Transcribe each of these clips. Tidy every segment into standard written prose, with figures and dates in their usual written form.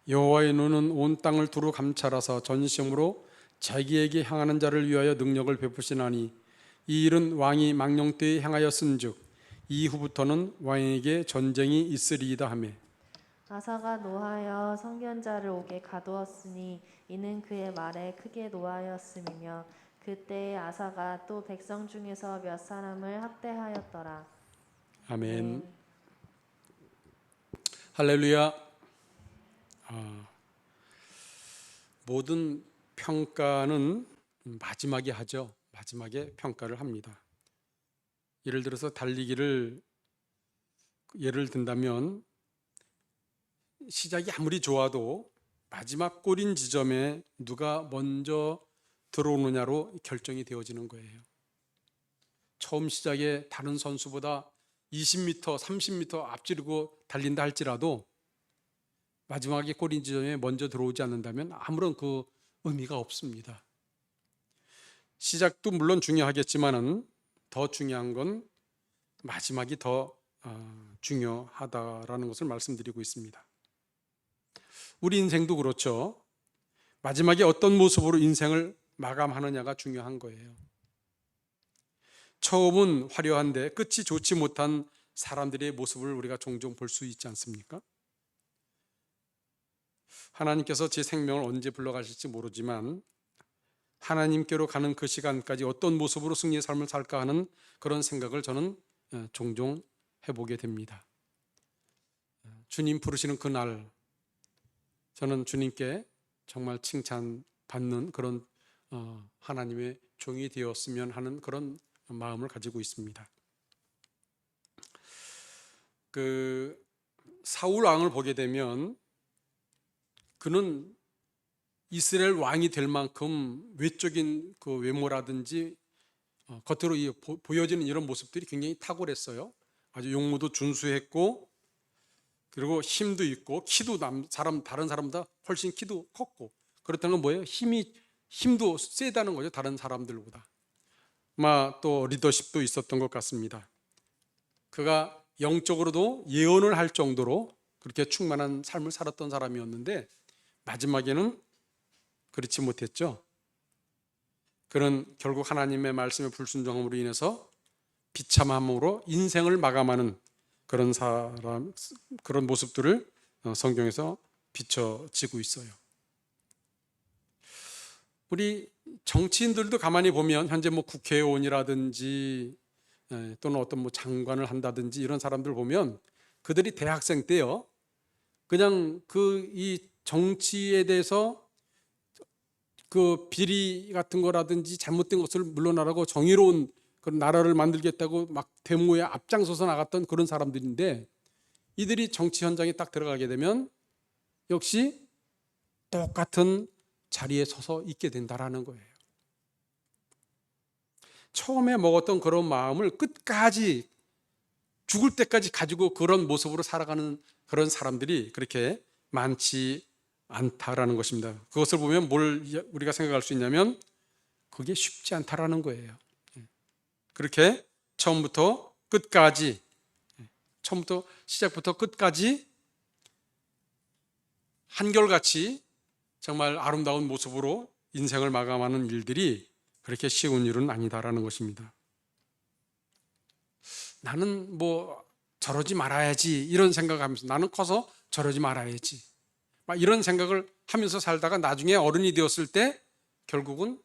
여호와의 눈은 온 땅을 두루 감찰하사 전심으로 자기에게 향하는 자를 위하여 능력을 베푸시나니 이 일은 왕이 망령 때에 행하였은즉 이후부터는 왕에게 전쟁이 있으리이다 하매. 아사가 노하여 선견자를 옥에 가두었으니 이는 그의 말에 크게 노하였음이며 그때에 아사가 또 백성 중에서 몇 사람을 학대하였더라. 아멘. 할렐루야. 모든 평가는 마지막에 하죠. 마지막에 평가를 합니다. 예를 들어서 달리기를 예를 든다면 시작이 아무리 좋아도 마지막 골인 지점에 누가 먼저 들어오느냐로 결정이 되어지는 거예요. 처음 시작에 다른 선수보다 20m, 30m 앞지르고 달린다 할지라도 마지막에 골인 지점에 먼저 들어오지 않는다면 아무런 그 의미가 없습니다. 시작도 물론 중요하겠지만은 더 중요한 건 마지막이 더 중요하다라는 것을 말씀드리고 있습니다. 우리 인생도 그렇죠. 마지막에 어떤 모습으로 인생을 마감하느냐가 중요한 거예요. 처음은 화려한데 끝이 좋지 못한 사람들의 모습을 우리가 종종 볼 수 있지 않습니까? 하나님께서 제 생명을 언제 불러가실지 모르지만 하나님께로 가는 그 시간까지 어떤 모습으로 승리의 삶을 살까 하는 그런 생각을 저는 종종 해보게 됩니다. 주님 부르시는 그날 저는 주님께 정말 칭찬받는 그런 하나님의 종이 되었으면 하는 그런 마음을 가지고 있습니다. 그 사울 왕을 보게 되면 그는 이스라엘 왕이 될 만큼 외적인 그 외모라든지 겉으로 보여지는 이런 모습들이 굉장히 탁월했어요. 아주 용모도 준수했고 그리고 힘도 있고 키도 다른 사람보다 훨씬 키도 컸고 그렇다는 건 뭐예요? 힘도 세다는 거죠. 다른 사람들보다. 또 리더십도 있었던 것 같습니다. 그가 영적으로도 예언을 할 정도로 그렇게 충만한 삶을 살았던 사람이었는데 마지막에는 그렇지 못했죠. 그는 결국 하나님의 말씀에 불순종함으로 인해서 비참함으로 인생을 마감하는 그런 그런 모습들을 성경에서 비춰지고 있어요. 우리 정치인들도 가만히 보면 현재 국회의원이라든지 또는 어떤 장관을 한다든지 이런 사람들 보면 그들이 대학생 때요. 그냥 이 정치에 대해서 그 비리 같은 거라든지 잘못된 것을 물러나라고 정의로운 그런 나라를 만들겠다고 막 데모에 앞장서서 나갔던 그런 사람들인데 이들이 정치 현장에 딱 들어가게 되면 역시 똑같은 자리에 서서 있게 된다라는 거예요. 처음에 먹었던 그런 마음을 끝까지 죽을 때까지 가지고 그런 모습으로 살아가는 그런 사람들이 그렇게 많지 않다라는 것입니다. 그것을 보면 뭘 우리가 생각할 수 있냐면 그게 쉽지 않다라는 거예요. 그렇게 처음부터 시작부터 끝까지 한결같이 정말 아름다운 모습으로 인생을 마감하는 일들이 그렇게 쉬운 일은 아니다라는 것입니다. 나는 저러지 말아야지 이런 생각하면서 나는 커서 저러지 말아야지 이런 생각을 하면서 살다가 나중에 어른이 되었을 때 결국은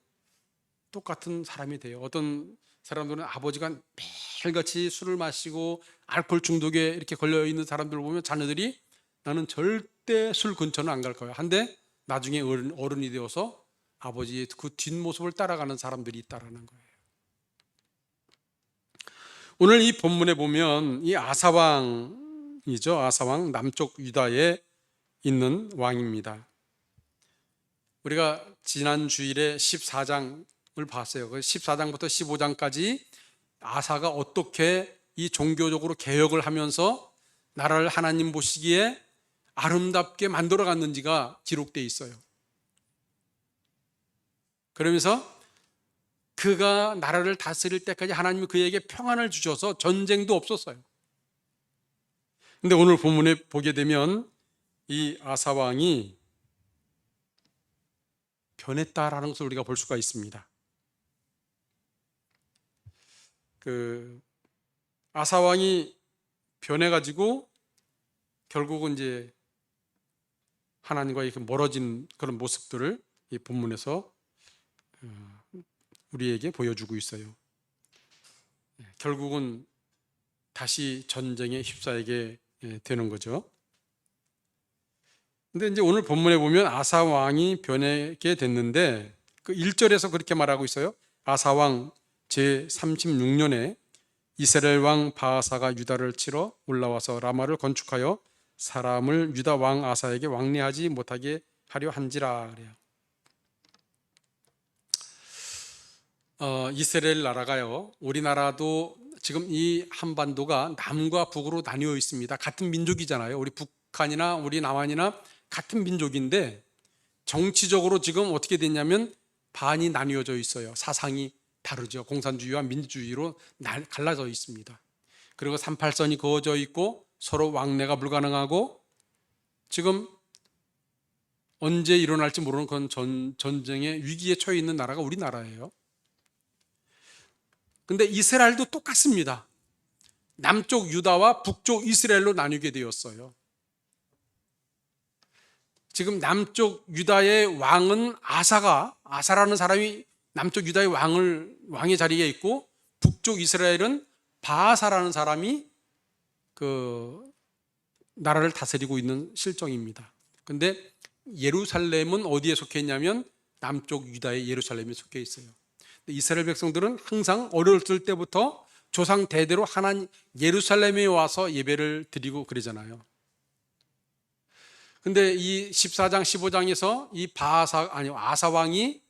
똑같은 사람이 돼요. 어떤 사람들은 아버지가 매일같이 술을 마시고 알코올 중독에 이렇게 걸려있는 사람들을 보면 자녀들이 나는 절대 술 근처는 안 갈 거야. 한데 나중에 어른이 되어서 아버지의 그 뒷모습을 따라가는 사람들이 있다라는 거예요. 오늘 이 본문에 보면 이 아사왕이죠. 아사왕 남쪽 유다에 있는 왕입니다. 우리가 지난 주일에 14장을 봤어요. 14장부터 15장까지 아사가 어떻게 이 종교적으로 개혁을 하면서 나라를 하나님 보시기에 아름답게 만들어 갔는지가 기록되어 있어요. 그러면서 그가 나라를 다스릴 때까지 하나님이 그에게 평안을 주셔서 전쟁도 없었어요. 근데 오늘 본문에 보게 되면 이 아사 왕이 변했다라는 것을 우리가 볼 수가 있습니다. 그 아사 왕이 변해가지고 결국은 이제 하나님과 이렇게 멀어진 그런 모습들을 이 본문에서 우리에게 보여주고 있어요. 결국은 다시 전쟁에 휩싸이게 되는 거죠. 근데 이제 오늘 본문에 보면 아사 왕이 변하게 됐는데 그 1절에서 그렇게 말하고 있어요. 아사 왕 제 36년에 이스라엘 왕 바아사가 유다를 치러 올라와서 라마를 건축하여 사람을 유다 왕 아사에게 왕래하지 못하게 하려 한지라 그래요. 이스라엘 나라가요. 우리나라도 지금 이 한반도가 남과 북으로 나뉘어 있습니다. 같은 민족이잖아요. 우리 북한이나 우리 남한이나 같은 민족인데 정치적으로 지금 어떻게 됐냐면 반이 나뉘어져 있어요. 사상이 다르죠. 공산주의와 민주주의로 갈라져 있습니다. 그리고 38선이 그어져 있고 서로 왕래가 불가능하고 지금 언제 일어날지 모르는 그런 전쟁의 위기에 처해 있는 나라가 우리나라예요. 근데 이스라엘도 똑같습니다. 남쪽 유다와 북쪽 이스라엘로 나뉘게 되었어요. 지금 남쪽 유다의 왕은 아사라는 사람이 남쪽 유다의 왕의 자리에 있고 북쪽 이스라엘은 바아사라는 사람이 그 나라를 다스리고 있는 실정입니다. 근데 예루살렘은 어디에 속해 있냐면 남쪽 유다의 예루살렘에 속해 있어요. 이스라엘 백성들은 항상 어렸을 때부터 조상 대대로 하나님 예루살렘에 와서 예배를 드리고 그러잖아요. 근데 이 14장 15장에서 이 아사 왕이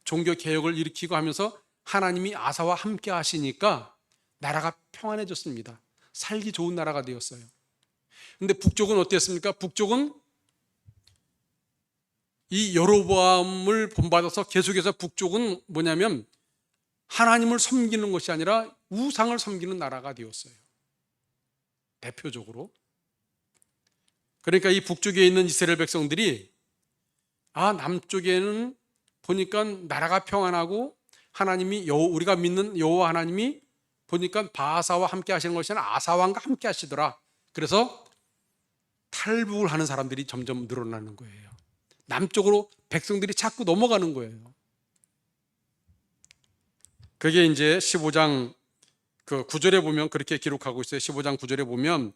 종교 개혁을 일으키고 하면서 하나님이 아사와 함께 하시니까 나라가 평안해졌습니다. 살기 좋은 나라가 되었어요. 근데 북쪽은 어땠습니까? 북쪽은 이 여로보암을 본받아서 계속해서 북쪽은 뭐냐면 하나님을 섬기는 것이 아니라 우상을 섬기는 나라가 되었어요. 대표적으로. 그러니까 이 북쪽에 있는 이스라엘 백성들이 남쪽에는 보니까 나라가 평안하고 하나님이 우리가 믿는 여호와 하나님이 보니까 바아사와 함께 하시는 것이 아니라 아사왕과 함께 하시더라. 그래서 탈북을 하는 사람들이 점점 늘어나는 거예요. 남쪽으로 백성들이 자꾸 넘어가는 거예요. 그게 이제 15장 그 9절에 보면 그렇게 기록하고 있어요. 15장 9절에 보면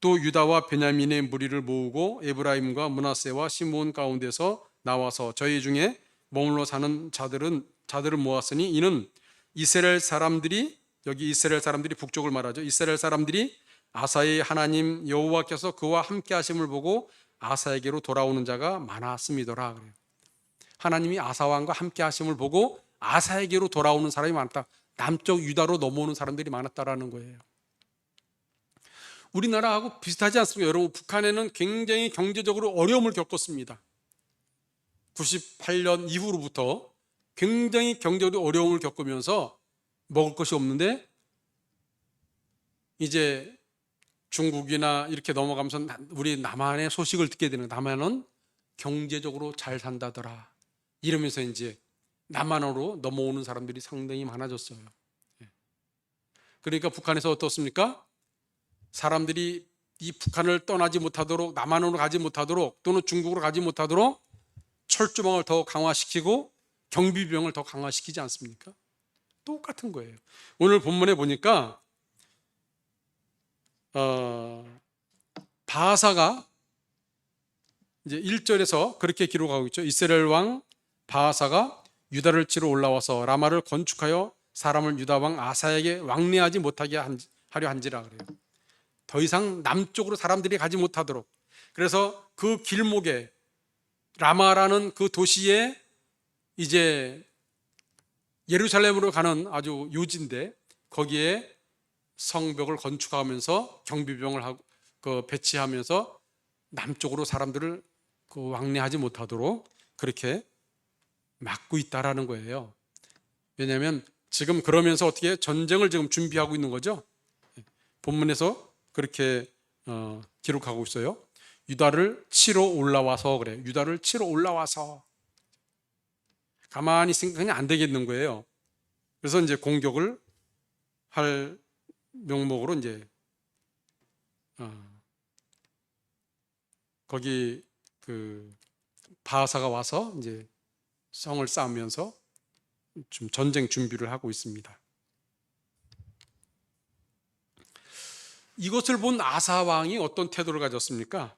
또 유다와 베냐민의 무리를 모으고 에브라임과 므낫세와 시므온 가운데서 나와서 저희 중에 머물러 사는 자들을 모았으니 이는 이스라엘 사람들이, 여기 이스라엘 사람들이 북쪽을 말하죠. 이스라엘 사람들이 아사의 하나님 여호와께서 그와 함께 하심을 보고 아사에게로 돌아오는 자가 많았음이더라 그래요. 하나님이 아사 왕과 함께 하심을 보고 아사에게로 돌아오는 사람이 많다. 남쪽 유다로 넘어오는 사람들이 많았다라는 거예요. 우리나라하고 비슷하지 않습니까? 여러분, 북한에는 굉장히 경제적으로 어려움을 겪었습니다. 98년 이후로부터 굉장히 경제적으로 어려움을 겪으면서 먹을 것이 없는데 이제 중국이나 이렇게 넘어가면서 우리 남한의 소식을 듣게 되는, 남한은 경제적으로 잘 산다더라 이러면서 이제 남한으로 넘어오는 사람들이 상당히 많아졌어요. 그러니까 북한에서 어떻습니까? 사람들이 이 북한을 떠나지 못하도록, 남한으로 가지 못하도록 또는 중국으로 가지 못하도록 철조망을 더 강화시키고 경비병을 더 강화시키지 않습니까? 똑같은 거예요. 오늘 본문에 보니까 바아사가 이제 1절에서 그렇게 기록하고 있죠. 이스라엘 왕 바아사가 유다를 치러 올라와서 라마를 건축하여 사람을 유다 왕 아사에게 왕래하지 못하게 하려 한지라 그래요. 더 이상 남쪽으로 사람들이 가지 못하도록. 그래서 그 길목에 라마라는 그 도시에 이제 예루살렘으로 가는 아주 요지인데 거기에 성벽을 건축하면서 경비병을 하고 배치하면서 남쪽으로 사람들을 왕래하지 못하도록 그렇게 막고 있다라는 거예요. 왜냐하면 지금 그러면서 어떻게 전쟁을 지금 준비하고 있는 거죠. 본문에서 그렇게 기록하고 있어요. 유다를 치러 올라와서 그래요. 유다를 치러 올라와서 가만히 있으니까 그냥 안 되겠는 거예요. 그래서 이제 공격을 할 명목으로 이제 거기 그 바하사가 와서 이제 성을 쌓으면서 좀 전쟁 준비를 하고 있습니다. 이것을 본 아사 왕이 어떤 태도를 가졌습니까?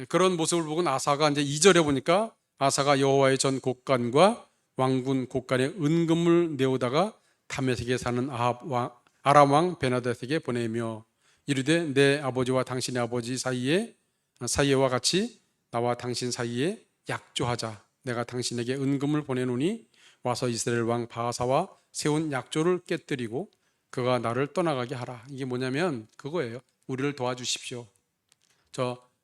그런 모습을 보고 아사가 이제 2절에 보니까 아사가 여호와의 전 곡간과 왕군 곡간에 은금을 내오다가 다메섹에 사는 아람 왕 베나닷에게 보내며 이르되 내 아버지와 당신의 아버지 사이에와 같이 나와 당신 사이에 약조하자. 내가 당신에게 은금을 보내노니 와서 이스라엘 왕 바하사와 세운 약조를 깨뜨리고 그가 나를 떠나가게 하라. 이게 뭐냐면 그거예요. 우리를 도와주십시오.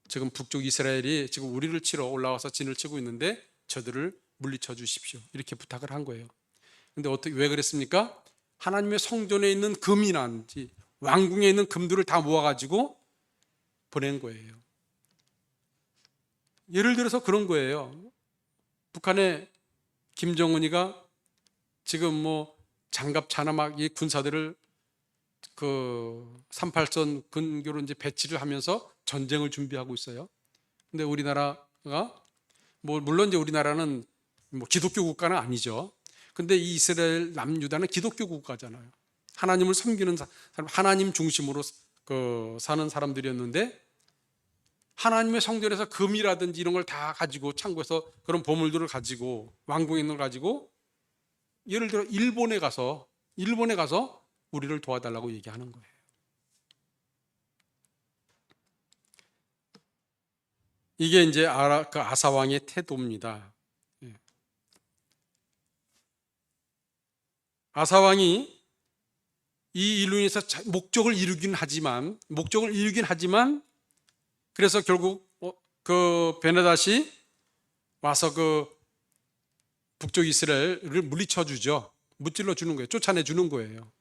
지금 북쪽 이스라엘이 지금 우리를 치러 올라와서 진을 치고 있는데 저들을 물리쳐 주십시오. 이렇게 부탁을 한 거예요. 근데 왜 그랬습니까? 하나님의 성전에 있는 금이란지 왕궁에 있는 금들을 다 모아가지고 보낸 거예요. 예를 들어서 그런 거예요. 북한의 김정은이가 지금 뭐 장갑 차나 막 이 군사들을 그 38선 근교로 이제 배치를 하면서 전쟁을 준비하고 있어요. 근데 우리나라가 뭐 물론 이제 우리나라는 뭐 기독교 국가는 아니죠. 근데 이 이스라엘 남유다는 기독교 국가잖아요. 하나님을 섬기는 사람, 하나님 중심으로 사는 사람들이었는데 하나님의 성전에서 금이라든지 이런 걸 다 가지고 창고에서 그런 보물들을 가지고 왕궁에 있는 걸 가지고 예를 들어 일본에 가서 우리를 도와달라고 얘기하는 거예요. 이게 이제 아사 왕의 태도입니다. 아사 왕이 이 일로 인해서 목적을 이루긴 하지만 그래서 결국 그 베나닷이 와서 그 북쪽 이스라엘을 물리쳐 주죠. 무찔러 주는 거예요. 쫓아내 주는 거예요.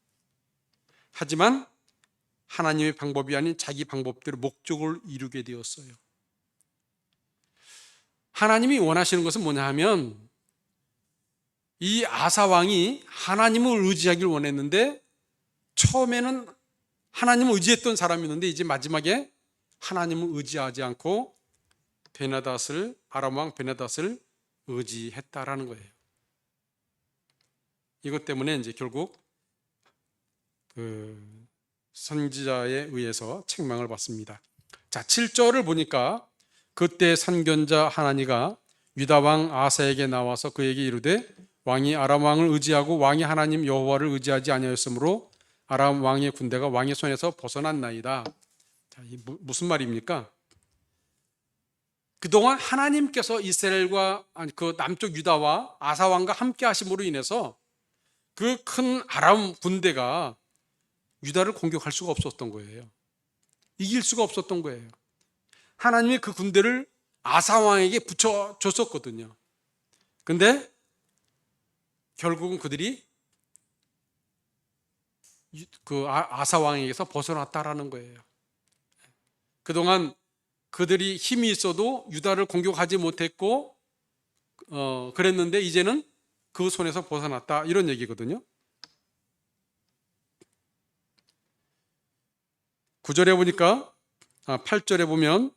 하지만 하나님의 방법이 아닌 자기 방법대로 목적을 이루게 되었어요. 하나님이 원하시는 것은 뭐냐 하면 이 아사 왕이 하나님을 의지하길 원했는데 처음에는 하나님을 의지했던 사람이었는데 이제 마지막에 하나님을 의지하지 않고 아람 왕 베나닷을 의지했다라는 거예요. 이것 때문에 이제 결국 그 선지자에 의해서 책망을 받습니다. 자, 7절을 보니까 그때 선견자 하나니가 유다 왕 아사에게 나와서 그에게 이르되 왕이 아람 왕을 의지하고 왕이 하나님 여호와를 의지하지 아니하였으므로 아람 왕의 군대가 왕의 손에서 벗어났나이다. 자, 이 무슨 말입니까? 그동안 하나님께서 이스라엘과 그 남쪽 유다와 아사 왕과 함께 하심으로 인해서 그 큰 아람 군대가 유다를 공격할 수가 없었던 거예요. 이길 수가 없었던 거예요. 하나님이 그 군대를 아사 왕에게 붙여줬었거든요. 근데 결국은 그들이 그 아사 왕에게서 벗어났다라는 거예요. 그동안 그들이 힘이 있어도 유다를 공격하지 못했고 그랬는데 이제는 그 손에서 벗어났다 이런 얘기거든요. 9절에 보니까 8절에 보면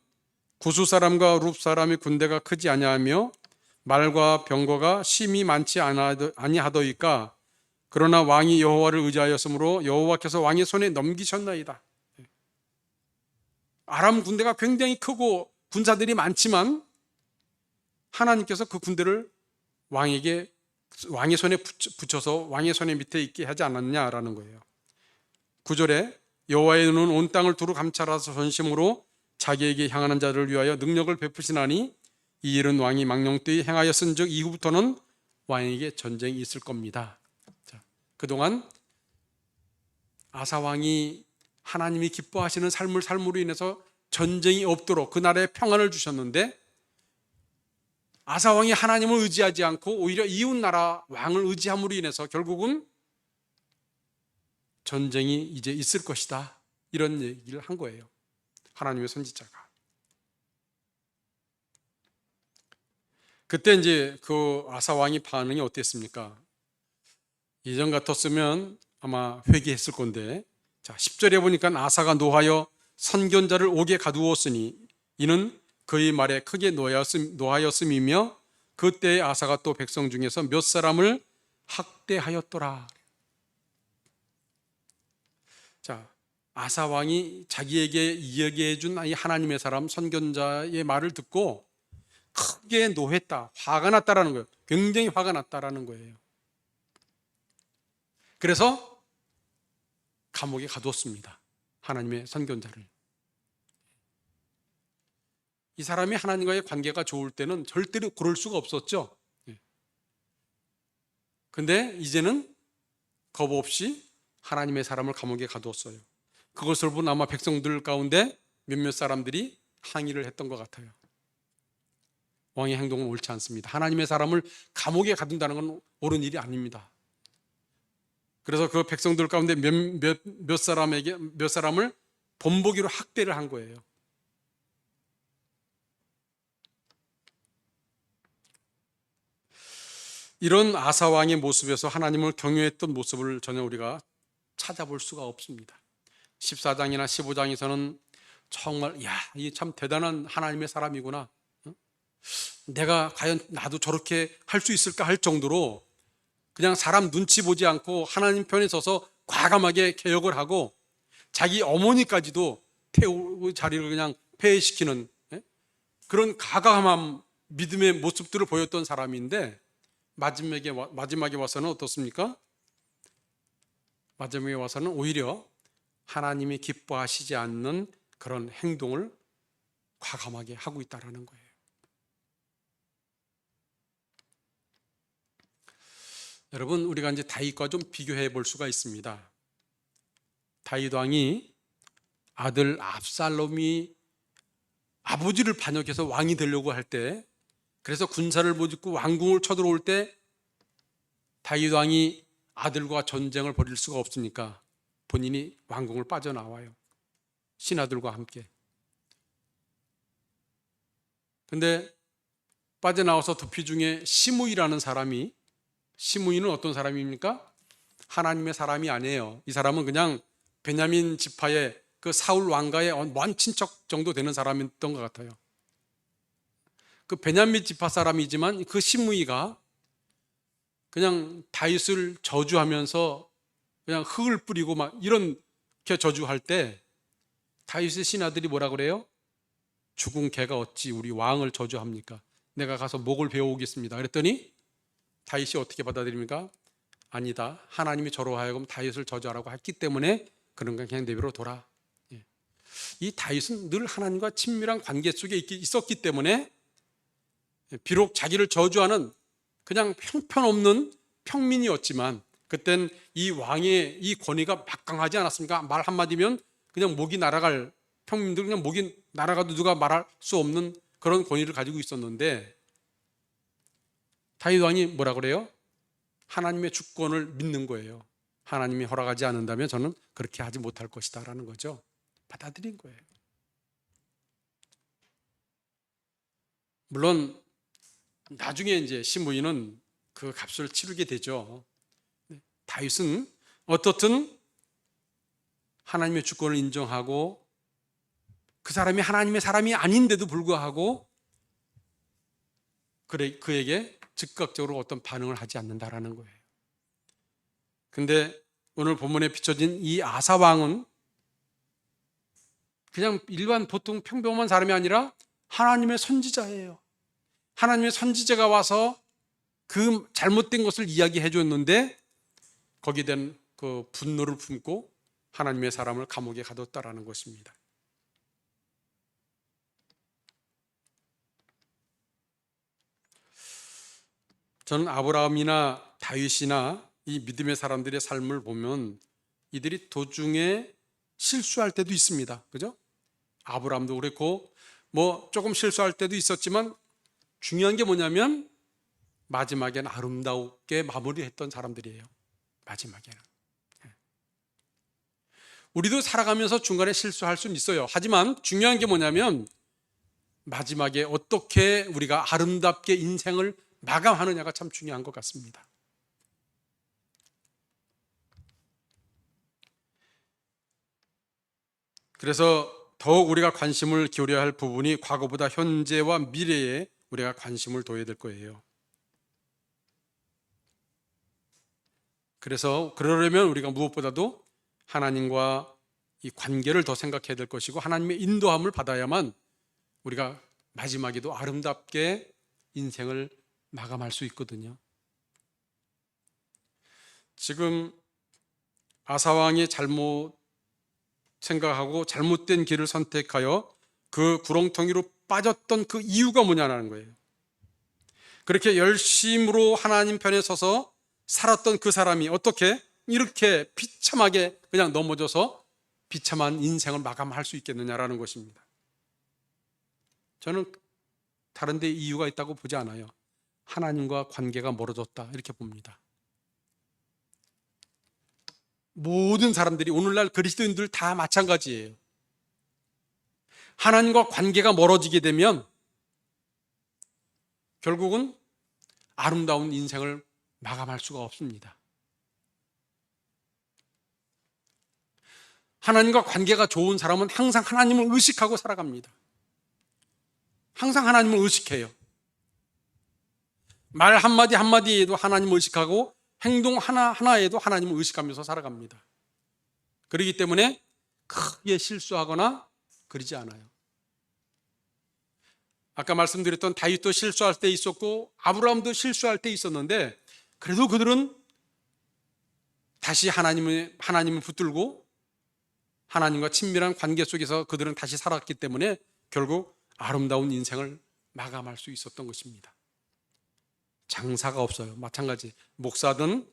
구수 사람과 룹 사람의 군대가 크지 아니하며 말과 병거가 심히 많지 아니하더이까 그러나 왕이 여호와를 의지하였으므로 여호와께서 왕의 손에 넘기셨나이다. 아람 군대가 굉장히 크고 군사들이 많지만 하나님께서 그 군대를 왕의 손에 붙여서 왕의 손에 밑에 있게 하지 않았냐라는 거예요. 9절에 여호와의 눈은 온 땅을 두루 감찰하사 전심으로 자기에게 향하는 자를 위하여 능력을 베푸시나니 이 일은 왕이 망령되이 행하였은즉 이후부터는 왕에게 전쟁이 있을 겁니다. 자, 그동안 아사 왕이 하나님이 기뻐하시는 삶을 삶으로 인해서 전쟁이 없도록 그 나라에 평안을 주셨는데 아사 왕이 하나님을 의지하지 않고 오히려 이웃 나라 왕을 의지함으로 인해서 결국은 전쟁이 이제 있을 것이다 이런 얘기를 한 거예요. 하나님의 선지자가. 그때 이제 그 아사 왕이 반응이 어땠습니까? 이전 같았으면 아마 회개했을 건데, 자, 10절에 보니까 아사가 노하여 선견자를 옥에 가두었으니 이는 그의 말에 크게 노하였음이며 그때의 아사가 또 백성 중에서 몇 사람을 학대하였더라. 자, 아사 왕이 자기에게 이야기해 준 이 하나님의 사람 선견자의 말을 듣고 크게 노했다, 화가 났다라는 거예요. 굉장히 화가 났다라는 거예요. 그래서 감옥에 가두었습니다. 하나님의 선견자를. 이 사람이 하나님과의 관계가 좋을 때는 절대로 그럴 수가 없었죠. 근데 이제는 겁 없이 하나님의 사람을 감옥에 가두었어요. 그것을 본 아마 백성들 가운데 몇몇 사람들이 항의를 했던 것 같아요. 왕의 행동은 옳지 않습니다. 하나님의 사람을 감옥에 가둔다는 건 옳은 일이 아닙니다. 그래서 그 백성들 가운데 몇 사람을 본보기로 학대를 한 거예요. 이런 아사 왕의 모습에서 하나님을 경외했던 모습을 전혀 우리가 찾아볼 수가 없습니다. 14장이나 15장에서는 정말 야, 이 참 대단한 하나님의 사람이구나. 내가 과연 나도 저렇게 할 수 있을까 할 정도로 그냥 사람 눈치 보지 않고 하나님 편에 서서 과감하게 개혁을 하고 자기 어머니까지도 자리를 그냥 폐해시키는 그런 과감한 믿음의 모습들을 보였던 사람인데 마지막에 와서는 어떻습니까? 마지막에 와서는 오히려 하나님이 기뻐하시지 않는 그런 행동을 과감하게 하고 있다는 거예요. 여러분, 우리가 이제 다윗과 좀 비교해 볼 수가 있습니다. 다윗 왕이 아들 압살롬이 아버지를 반역해서 왕이 되려고 할 때, 그래서 군사를 모집고 왕궁을 쳐들어올 때 다윗 왕이 아들과 전쟁을 벌일 수가 없으니까 본인이 왕궁을 빠져나와요. 신하들과 함께. 근데 빠져나와서 도피 중에 시므이라는 사람이, 시므이는 어떤 사람입니까? 하나님의 사람이 아니에요. 이 사람은 그냥 베냐민 지파의 그 사울 왕가의 먼 친척 정도 되는 사람이었던 것 같아요. 그 베냐민 지파 사람이지만 그 시므이가 그냥 다윗을 저주하면서 그냥 흙을 뿌리고 막 이렇게 저주할 때 다윗의 신하들이 뭐라 그래요? 죽은 개가 어찌 우리 왕을 저주합니까? 내가 가서 목을 베어오겠습니다. 그랬더니 다윗이 어떻게 받아들입니까? 아니다. 하나님이 저로 하여금 다윗을 저주하라고 했기 때문에 그런 건 그냥 내버려 둬라. 이 다윗은 늘 하나님과 친밀한 관계 속에 있었기 때문에 비록 자기를 저주하는 그냥 형편없는 평민이었지만 그땐 이 왕의 이 권위가 막강하지 않았습니까? 말 한마디면 그냥 목이 날아갈, 평민들 그냥 목이 날아가도 누가 말할 수 없는 그런 권위를 가지고 있었는데 다윗 왕이 뭐라 그래요? 하나님의 주권을 믿는 거예요. 하나님이 허락하지 않는다면 저는 그렇게 하지 못할 것이다 라는 거죠. 받아들인 거예요. 물론 나중에 이제 시므이는 그 값을 치르게 되죠. 다윗은 어떻든 하나님의 주권을 인정하고 그 사람이 하나님의 사람이 아닌데도 불구하고 그에게 즉각적으로 어떤 반응을 하지 않는다라는 거예요. 근데 오늘 본문에 비춰진 이 아사 왕은 그냥 일반 보통 평범한 사람이 아니라 하나님의 선지자예요. 하나님의 선지자가 와서 그 잘못된 것을 이야기해 줬는데 거기에 대한 그 분노를 품고 하나님의 사람을 감옥에 가뒀다라는 것입니다. 저는 아브라함이나 다윗이나 이 믿음의 사람들의 삶을 보면 이들이 도중에 실수할 때도 있습니다. 그죠? 아브라함도 그렇고 뭐 조금 실수할 때도 있었지만 중요한 게 뭐냐면 마지막에는 아름답게 마무리했던 사람들이에요. 마지막에는. 우리도 살아가면서 중간에 실수할 수는 있어요. 하지만 중요한 게 뭐냐면 마지막에 어떻게 우리가 아름답게 인생을 마감하느냐가 참 중요한 것 같습니다. 그래서 더욱 우리가 관심을 기울여야 할 부분이 과거보다 현재와 미래에 우리가 관심을 둬야 될 거예요. 그래서 그러려면 우리가 무엇보다도 하나님과 이 관계를 더 생각해야 될 것이고, 하나님의 인도함을 받아야만 우리가 마지막에도 아름답게 인생을 마감할 수 있거든요. 지금 아사왕이 잘못 생각하고 잘못된 길을 선택하여 그 구렁텅이로 빠졌던 그 이유가 뭐냐는 거예요. 그렇게 열심으로 하나님 편에 서서 살았던 그 사람이 어떻게 이렇게 비참하게 그냥 넘어져서 비참한 인생을 마감할 수 있겠느냐라는 것입니다. 저는 다른 데 이유가 있다고 보지 않아요. 하나님과 관계가 멀어졌다 이렇게 봅니다. 모든 사람들이, 오늘날 그리스도인들 다 마찬가지예요. 하나님과 관계가 멀어지게 되면 결국은 아름다운 인생을 마감할 수가 없습니다. 하나님과 관계가 좋은 사람은 항상 하나님을 의식하고 살아갑니다. 항상 하나님을 의식해요. 말 한마디 한마디에도 하나님을 의식하고 행동 하나하나에도 하나님을 의식하면서 살아갑니다. 그렇기 때문에 크게 실수하거나 그러지 않아요. 아까 말씀드렸던 다윗도 실수할 때 있었고 아브라함도 실수할 때 있었는데, 그래도 그들은 다시 하나님을 붙들고 하나님과 친밀한 관계 속에서 그들은 다시 살았기 때문에 결국 아름다운 인생을 마감할 수 있었던 것입니다. 장사가 없어요. 마찬가지. 목사든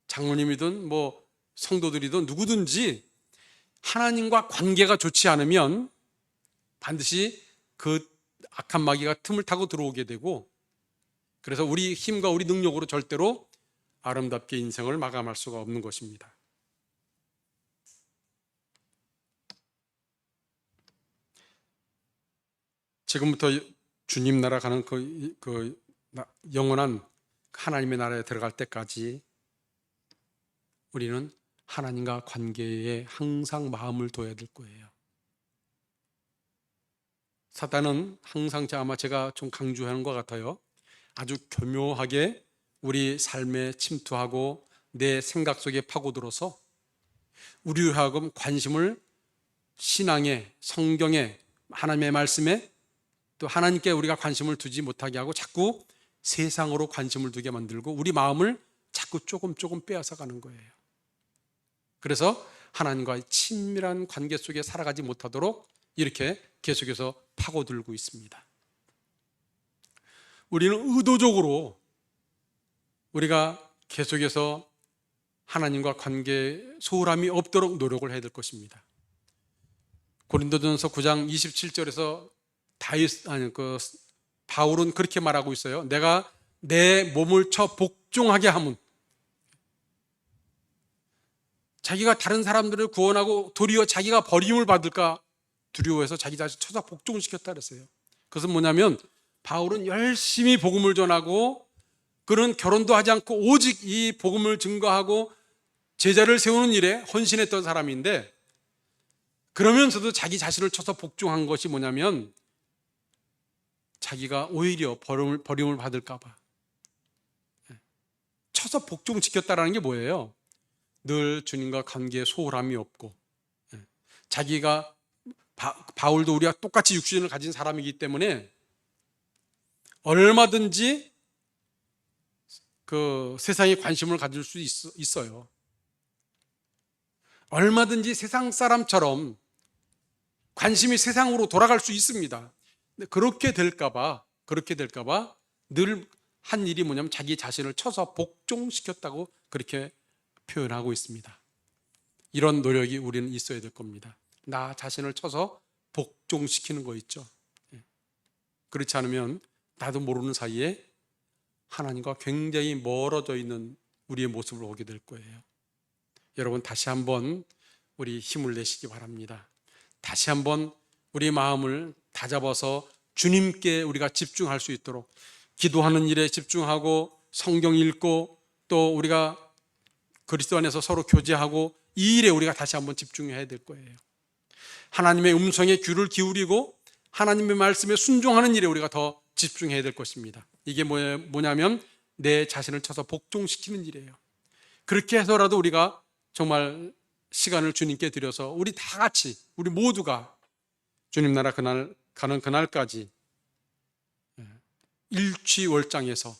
장로님이든 뭐 성도들이든 누구든지 하나님과 관계가 좋지 않으면 반드시 그 악한 마귀가 틈을 타고 들어오게 되고, 그래서 우리 힘과 우리 능력으로 절대로 아름답게 인생을 마감할 수가 없는 것입니다. 지금부터 주님 나라 가는 그 영원한 하나님의 나라에 들어갈 때까지 우리는 하나님과 관계에 항상 마음을 둬야 될 거예요. 사단은 항상 아마 제가 좀 강조하는 것 같아요. 아주 교묘하게 우리 삶에 침투하고 내 생각 속에 파고들어서 우리로 하여금 관심을 신앙에, 성경에, 하나님의 말씀에, 또 하나님께 우리가 관심을 두지 못하게 하고 자꾸 세상으로 관심을 두게 만들고 우리 마음을 자꾸 조금 빼앗아 가는 거예요. 그래서 하나님과의 친밀한 관계 속에 살아가지 못하도록 이렇게 계속해서 파고들고 있습니다. 우리는 의도적으로 우리가 계속해서 하나님과 관계에 소홀함이 없도록 노력을 해야 될 것입니다. 고린도전서 9장 27절에서 바울은 그렇게 말하고 있어요. 내가 내 몸을 쳐 복종하게 함은, 자기가 다른 사람들을 구원하고 도리어 자기가 버림을 받을까 두려워해서 자기 자신 쳐서 복종시켰다 그랬어요. 그것은 뭐냐면 바울은 열심히 복음을 전하고 그는 결혼도 하지 않고 오직 이 복음을 증거하고 제자를 세우는 일에 헌신했던 사람인데, 그러면서도 자기 자신을 쳐서 복종한 것이 뭐냐면 자기가 오히려 버림을 받을까 봐 쳐서 복종시켰다라는 게 뭐예요? 늘 주님과 관계에 소홀함이 없고, 자기가 바울도 우리가 똑같이 육신을 가진 사람이기 때문에 얼마든지 그 세상에 관심을 가질 수 있어요. 얼마든지 세상 사람처럼 관심이 세상으로 돌아갈 수 있습니다. 근데 그렇게 될까봐 늘 한 일이 뭐냐면 자기 자신을 쳐서 복종시켰다고 그렇게 표현하고 있습니다. 이런 노력이 우리는 있어야 될 겁니다. 나 자신을 쳐서 복종시키는 거 있죠. 그렇지 않으면 나도 모르는 사이에 하나님과 굉장히 멀어져 있는 우리의 모습을 보게 될 거예요. 여러분, 다시 한번 우리 힘을 내시기 바랍니다. 다시 한번 우리 마음을 다잡아서 주님께 우리가 집중할 수 있도록 기도하는 일에 집중하고 성경 읽고 또 우리가 그리스도 안에서 서로 교제하고 이 일에 우리가 다시 한번 집중해야 될 거예요. 하나님의 음성에 귀를 기울이고 하나님의 말씀에 순종하는 일에 우리가 더 집중해야 될 것입니다. 이게 뭐냐면 내 자신을 쳐서 복종시키는 일이에요. 그렇게 해서라도 우리가 정말 시간을 주님께 드려서 우리 다 같이 우리 모두가 주님 나라 그날 가는 그날까지 일취월장에서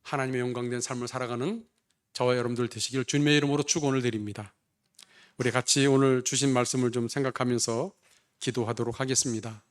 하나님의 영광된 삶을 살아가는 저와 여러분들 되시길 주님의 이름으로 축원을 드립니다. 우리 같이 오늘 주신 말씀을 좀 생각하면서 기도하도록 하겠습니다.